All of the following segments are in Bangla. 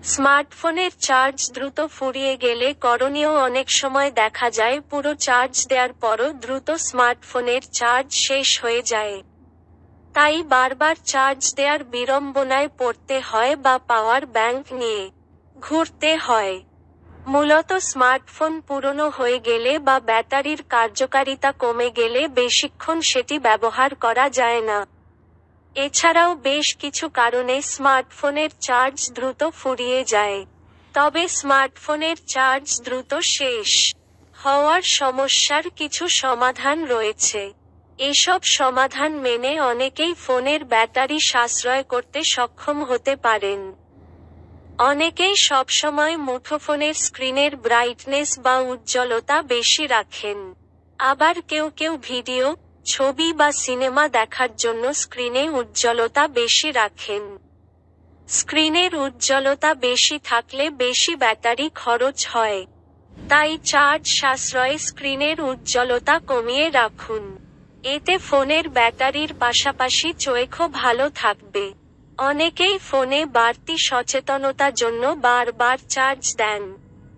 স্মার্টফোনের চার্জ দ্রুত ফুরিয়ে গেলে করণীয় অনেক সময় দেখা যায় পুরো চার্জ দেওয়ার পরও দ্রুত স্মার্টফোনের চার্জ শেষ হয়ে যায়। তাই বারবার চার্জ দেওয়ার বিড়ম্বনায় পড়তে হয় বা পাওয়ার ব্যাংক নিয়ে ঘুরতে হয়। মূলত স্মার্টফোন পুরনো হয়ে গেলে বা ব্যাটারির কার্যকারিতা কমে গেলে বেশিক্ষণ সেটি ব্যবহার করা যায় না। এছাড়াও বেশ কিছু কারণে স্মার্টফোনের চার্জ দ্রুত ফুরিয়ে যায়। তবে স্মার্টফোনের চার্জ দ্রুত শেষ হওয়ার সমস্যার কিছু সমাধান রয়েছে। এসব সমাধান মেনে অনেকেই ফোনের ব্যাটারি সাশ্রয় করতে সক্ষম হতে পারেন। অনেকেই সবসময় মুঠোফোনের স্ক্রিনের ব্রাইটনেস বা উজ্জ্বলতা বেশি রাখেন। আবার কেউ কেউ ভিডিও, ছবি বা সিনেমা দেখার জন্য স্ক্রিনে উজ্জ্বলতা বেশি রাখেন। স্ক্রিনের উজ্জ্বলতা বেশি থাকলে বেশি ব্যাটারি খরচ হয়। তাই চার্জ সাশ্রয়ে স্ক্রিনের উজ্জ্বলতা কমিয়ে রাখুন। এতে ফোনের ব্যাটারির পাশাপাশি চোখও ভালো থাকবে। অনেকেই ফোনে বাড়তি সচেতনতার জন্য বারবার চার্জ দেন।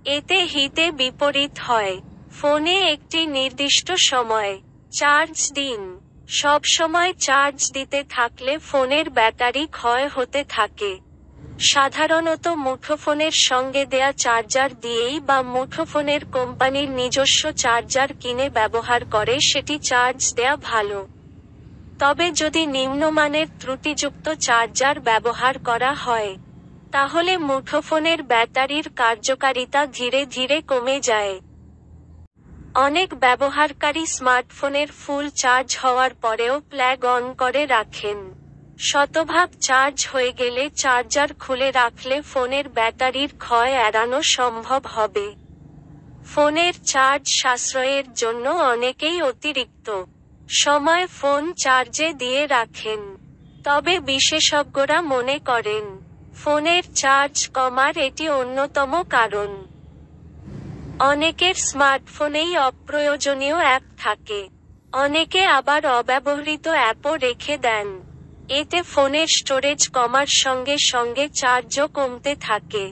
এতে হিতে বিপরীত হয়। ফোনে একটি নির্দিষ্ট সময় চার্জ দিন। সব সময় চার্জ দিতে থাকলে ফোনের ব্যাটারি ক্ষয় হতে থাকে। সাধারণত মুঠোফোনের সঙ্গে দেয়া চার্জার দিয়েই বা মুঠোফোনের কোম্পানির নিজস্ব চার্জার কিনে ব্যবহার করে সেটি চার্জ দেয়া ভালো। তবে যদি নিম্নমানের ত্রুটিযুক্ত চার্জার ব্যবহার করা হয়, তাহলে মুঠোফোনের ব্যাটারির কার্যকারিতা ধীরে ধীরে কমে যায়। অনেক ব্যবহারকারী স্মার্টফোনের ফুল চার্জ হওয়ার পরেও প্লাগ অন করে রাখেন। শতভাগ চার্জ হয়ে গেলে চার্জার খুলে রাখলে ফোনের ব্যাটারির ক্ষয় এড়ানো সম্ভব হবে। ফোনের চার্জ সাশ্রয়ের জন্য অনেকেই অতিরিক্ত সময় ফোন চার্জে দিয়ে রাখেন। তবে বিশেষজ্ঞরা মনে করেন, ফোনের চার্জ কমার এটি অন্যতম কারণ। অনেকের স্মার্টফোনেই অপ্রয়োজনীয় অ্যাপ থাকে। অনেকে আবার অব্যবহৃত অ্যাপও রেখে দেন। এতে ফোনের স্টোরেজ কমার সঙ্গে সঙ্গে চার্জও কমতে থাকে।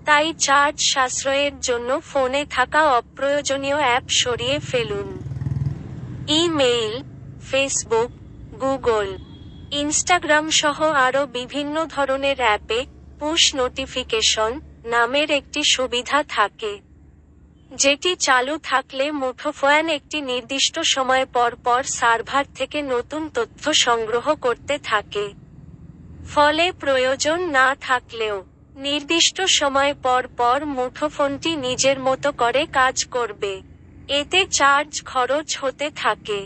তাই চার্জ সাশ্রয়ের জন্য ফোনে থাকা অপ্রয়োজনীয় অ্যাপ সরিয়ে ফেলুন। ইমেইল, ফেসবুক, গুগল, ইনস্টাগ্রাম সহ আরও বিভিন্ন ধরনের অ্যাপে পুশ নোটিফিকেশন নামের একটি সুবিধা থাকে, যেটি চালু থাকলে মুঠোফোন একটি নির্দিষ্ট সময় পর পর সার্ভার থেকে নতুন তথ্য সংগ্রহ করতে থাকে। ফলে প্রয়োজন না থাকলেও নির্দিষ্ট সময় পর পর মুঠোফোনটি নিজের মতো করে কাজ করবে। এতে চার্জ খরচ হতে থাকে।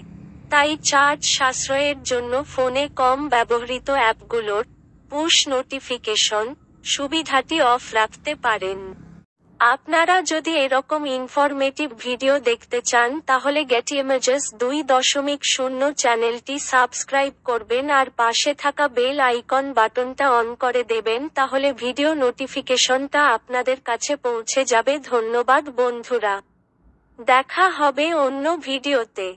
তাই চার্জ সাশ্রয়ের জন্য ফোনে কম ব্যবহৃত অ্যাপগুলোর পুশ নোটিফিকেশন সুবিধাটি অফ রাখতে পারেন। আপনারা যদি এরকম ইনফরমেটিভ ভিডিও দেখতে চান তাহলে গেট ইমেজেস 2.0 চ্যানেলটি সাবস্ক্রাইব করবেন আর পাশে থাকা বেল আইকন বাটনটা অন করে দেবেন, তাহলে ভিডিও নোটিফিকেশনটা আপনাদের কাছে পৌঁছে যাবে। ধন্যবাদ বন্ধুরা। দেখা হবে অন্য ভিডিওতে।